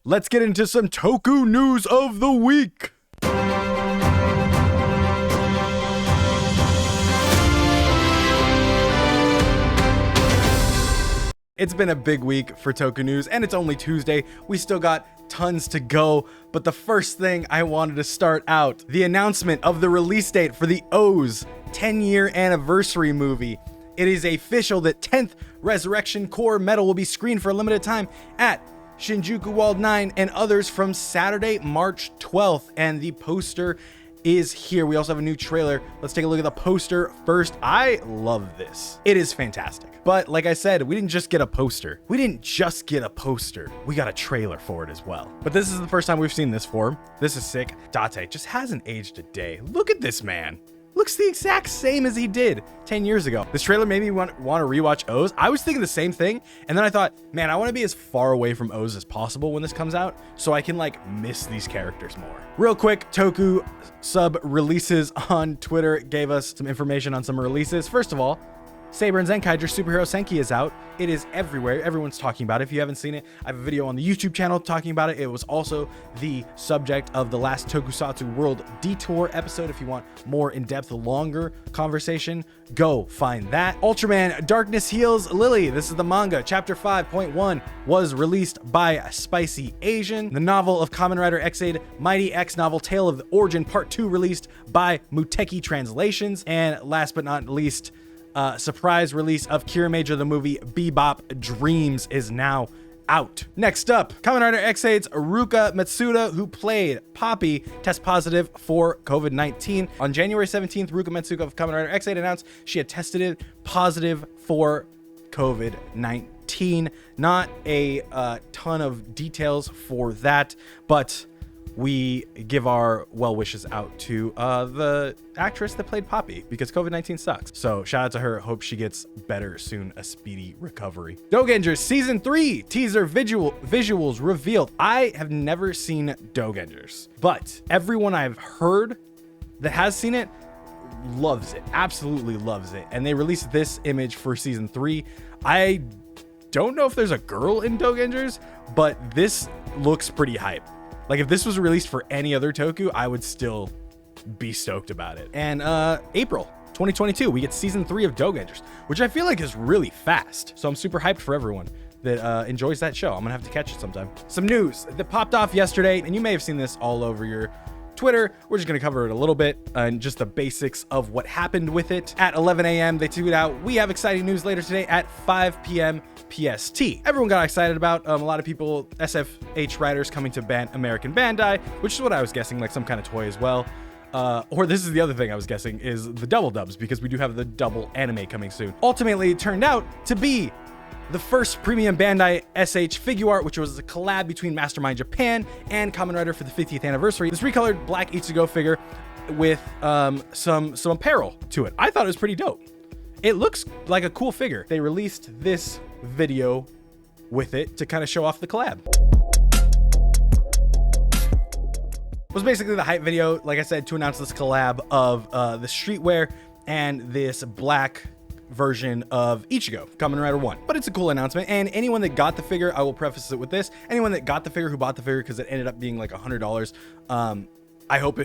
let's get into some Toku news of the week. It's been a big week for Toku News, and it's only Tuesday. We still got tons to go, but the first thing I wanted to start out, the announcement of the release date for the O's 10-year anniversary movie. It is official that 10th Resurrection Core Metal will be screened for a limited time at Shinjuku World 9 and others from Saturday, March 12th, and the poster is here. We also have a new trailer. Let's take a look at the poster first. I love this. It is fantastic. But like I said, we didn't just get a poster. We got a trailer for it as well. But this is the first time we've seen this form. This is sick. Date just hasn't aged a day. Look at this man. Looks the exact same as he did 10 years ago. This trailer made me want to rewatch O's. I was thinking the same thing. And then I thought, man, I want to be as far away from O's as possible when this comes out so I can like miss these characters more. Real quick, Toku sub releases on Twitter gave us some information on some releases. First of all, Saber and Zenkaiger Superhero Senki is out. It is everywhere. Everyone's talking about it. If you haven't seen it, I have a video on the YouTube channel talking about it. It was also the subject of the last Tokusatsu World Detour episode. If you want more in-depth, longer conversation, go find that. Ultraman Darkness Heals Lily. This is the manga. Chapter 5.1 was released by Spicy Asian. The novel of Kamen Rider X-Aid Mighty X novel Tale of the Origin Part 2 released by Muteki Translations. And last but not least, surprise release of Kira Major the movie Bebop Dreams is now out. Next up, Kamen Rider X-Aid's Ruka Matsuda, who played Poppy, test positive for COVID-19. On January 17th, Ruka Matsuda of Kamen Rider X-Aid announced she had tested positive for COVID-19. Not a ton of details for that, but we give our well wishes out to the actress that played Poppy because COVID-19 sucks. So shout out to her. Hope she gets better soon. A speedy recovery. Dogengers Season 3 teaser visuals revealed. I have never seen Dogengers, but everyone I've heard that has seen it loves it. Absolutely loves it. And they released this image for Season 3. I don't know if there's a girl in Dogengers, but this looks pretty hype. Like if this was released for any other Toku, I would still be stoked about it. And April 2022, we get Season 3 of Dogengers, which I feel like is really fast. So I'm super hyped for everyone that enjoys that show. I'm gonna have to catch it sometime. Some news that popped off yesterday, and you may have seen this all over your Twitter. We're just gonna cover it a little bit and just the basics of what happened with it. At 11 a.m. they tweeted out, we have exciting news later today at 5 p.m. PST. Everyone got excited about a lot of people, SFH writers coming to American Bandai, which is what I was guessing, like some kind of toy as well. Or this is the other thing I was guessing is the double dubs, because we do have the double anime coming soon. Ultimately, it turned out to be the first premium Bandai SH Figuart, which was a collab between Mastermind Japan and Kamen Rider for the 50th anniversary. This recolored black Ichigo figure with some apparel to it. I thought it was pretty dope. It looks like a cool figure. They released this video with it to kind of show off the collab. It was basically the hype video, like I said, to announce this collab of the streetwear and this black version of Ichigo, Kamen Rider 1. But it's a cool announcement, and anyone that got the figure, I will preface it with this, anyone that got the figure who bought the figure because it ended up being like $100, I hope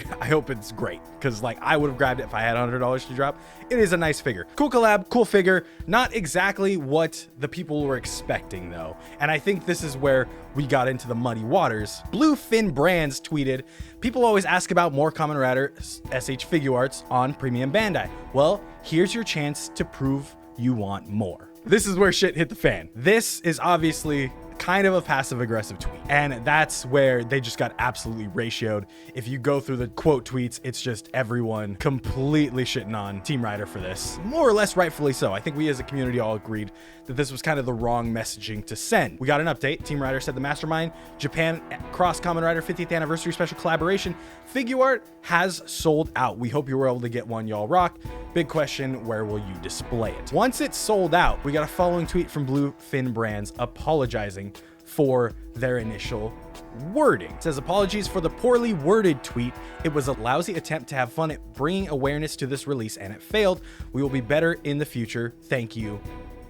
it's great, because like I would have grabbed it if I had $100 to drop. It is a nice figure. Cool collab, cool figure. Not exactly what the people were expecting though. And I think this is where we got into the muddy waters. Bluefin Brands tweeted, people always ask about more Kamen Rider SH Figuarts on Premium Bandai. Well, here's your chance to prove you want more. This is where shit hit the fan. This is obviously kind of a passive aggressive tweet, and that's where they just got absolutely ratioed. If you go through the quote tweets, it's just everyone completely shitting on Team Rider for this, more or less rightfully so. I think we as a community all agreed that this was kind of the wrong messaging to send. We got an update. Team Rider said the Mastermind Japan Cross Kamen Rider 50th anniversary special collaboration Figuart has sold out. We hope you were able to get one. Y'all rock. Big question, where will you display it? Once it's sold out, we got a following tweet from Bluefin Brands apologizing for their initial wording. It says, apologies for the poorly worded tweet. It was a lousy attempt to have fun at bringing awareness to this release and it failed. We will be better in the future. Thank you,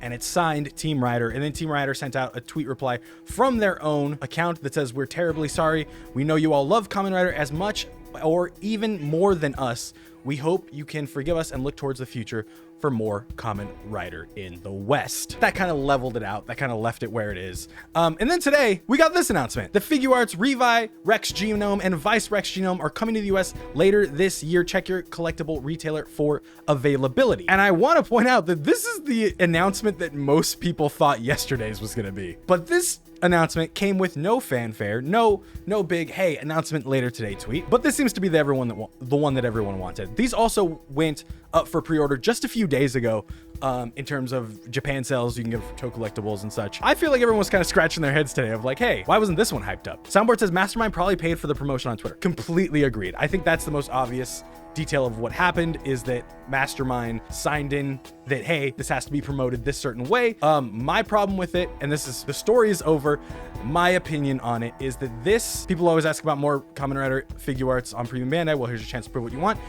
and it's signed Team Rider. And then Team Rider sent out a tweet reply from their own account that says, "We're terribly sorry. We know you all love Kamen Rider as much or even more than us. We hope you can forgive us and look towards the future for more Kamen Rider in the West." That kind of leveled it out. That kind of left it where it is. And then today we got this announcement. The Figuarts Revice Rex Genome and Vice Rex Genome are coming to the US later this year. Check your collectible retailer for availability. And I want to point out that this is the announcement that most people thought yesterday's was going to be. But this announcement came with no fanfare, no big "hey, announcement later today" tweet. But this seems to be the one that everyone wanted. These also went up for pre-order just a few days ago. In terms of Japan sales, you can get it for Toku Collectibles and such. I feel like everyone was kind of scratching their heads today of like, hey, why wasn't this one hyped up? Soundboard says Mastermind probably paid for the promotion on Twitter. Completely agreed. I think that's the most obvious detail of what happened, is that Mastermind signed in that, hey, this has to be promoted this certain way. My problem with it, and this is, the story is over, my opinion on it is that this, people always ask about more Kamen Rider Figuarts on Premium Bandai. Well, here's your chance to prove what you want.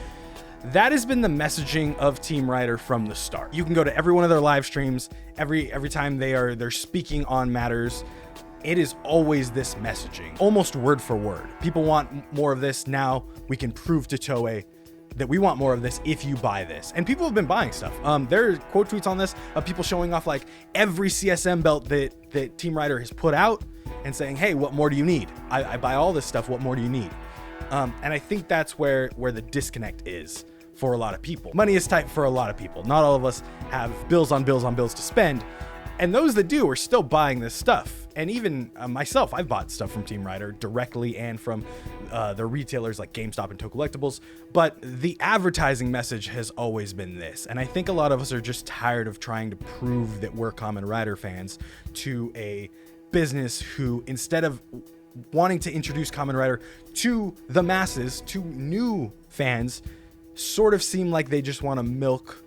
That has been the messaging of Team Rider from the start. You can go to every one of their live streams, every time they're speaking on matters. It is always this messaging, almost word for word. People want more of this. Now we can prove to Toei that we want more of this if you buy this. And people have been buying stuff. There are quote tweets on this of people showing off like every CSM belt that Team Rider has put out and saying, hey, what more do you need? I buy all this stuff. What more do you need? And I think that's where the disconnect is for a lot of people. Money is tight for a lot of people. Not all of us have bills on bills on bills to spend. And those that do are still buying this stuff. And even myself, I've bought stuff from Team Rider directly and from the retailers like GameStop and Toku Collectibles. But the advertising message has always been this. And I think a lot of us are just tired of trying to prove that we're Kamen Rider fans to a business who, instead of wanting to introduce Kamen Rider to the masses, to new fans, sort of seem like they just want to milk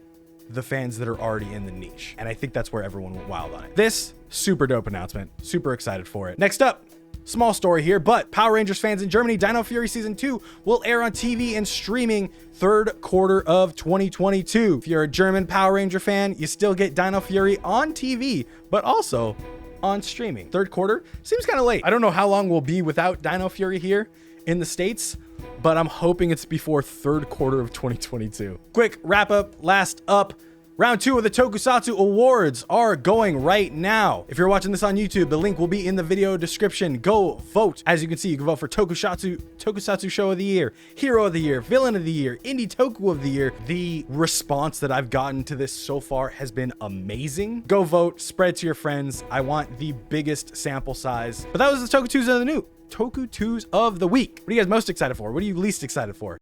the fans that are already in the niche. And I think that's where everyone went wild on it. This super dope announcement, super excited for it. Next up, small story here, but Power Rangers fans in Germany, Dino Fury Season 2 will air on TV and streaming third quarter of 2022. If you're a German Power Ranger fan, you still get Dino Fury on TV, but also on streaming. Third quarter seems kind of late. I don't know how long we'll be without Dino Fury here in the States, but I'm hoping it's before third quarter of 2022. Quick wrap up, last up. Round 2 of the Tokusatsu Awards are going right now. If you're watching this on YouTube, the link will be in the video description. Go vote. As you can see, you can vote for Tokusatsu Show of the Year, Hero of the Year, Villain of the Year, Indie Toku of the Year. The response that I've gotten to this so far has been amazing. Go vote, spread to your friends. I want the biggest sample size. But that was the Toku 2s of the week. What are you guys most excited for? What are you least excited for?